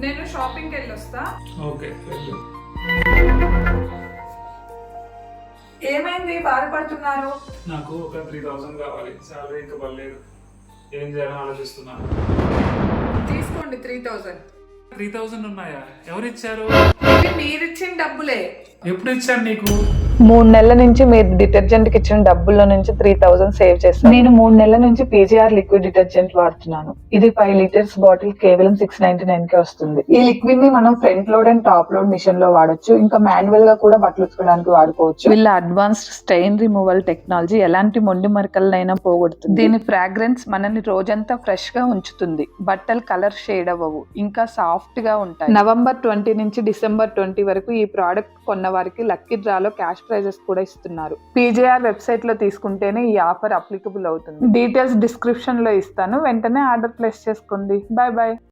నేను షాపింగ్కి వెళ్ళొస్తా. ఓకే. ఏమైంది బాధపడుతున్నారు? నాకు ఒక 3000 కావాలి, సాలరీ ఇంకా పడలేదు, ఏం చేయాలని ఆలోచిస్తున్నాను. తీసుకోండి 3000. 3000 ఉన్నాయా? ఎవరు ఇచ్చారు? ఇవి మీరిచ్చిన డబ్బులే. ఎప్పుడు ఇచ్చాను నీకు? 3 నెలల నుంచి మీరు డిటర్జెంట్ కి ఇచ్చిన డబ్బుల్లో నుంచి 3000 సేవ్ చేస్తాను. నేను 3 నెలల నుంచి పీజీఆర్ లిక్విడ్ డిటర్జెంట్ వాడుతున్నాను. ఇది 5 లీటర్స్ బాటిల్ కేవలం 699 కే వస్తుంది. ఈ లిక్విడ్ ని మనం front load and top load machine లో వాడొచ్చు. ఇంకా మాన్యువల్ గా కూడా బట్టలు ఉతకడానికి వాడుకోవచ్చు. వీళ్ళ అడ్వాన్స్డ్ స్టెయిన్ రిమూవల్ టెక్నాలజీ ఎలాంటి మొండి మరకలనైనా పోగొడుతుంది. దీని ఫ్రాగ్రెన్స్ మనని రోజంతా ఫ్రెష్ గా ఉంచుతుంది. బట్టలు కలర్ షేడ్ అవ్వవు, ఇంకా సాఫ్ట్ గా ఉంటాయి. నవంబర్ 20 నుంచి డిసెంబర్ 20 వరకు ఈ ప్రోడక్ట్ కొన్న వారికి లక్కీ డ్రాలో క్యాష్ ప్రైజెస్ కూడా ఇస్తున్నారు. పీజేఆర్ వెబ్సైట్ లో తీసుకుంటేనే ఈ ఆఫర్ అప్లికబుల్ అవుతుంది. డీటెయిల్స్ డిస్క్రిప్షన్ లో ఇస్తాను, వెంటనే ఆర్డర్ ప్లేస్ చేసుకోండి. Bye bye.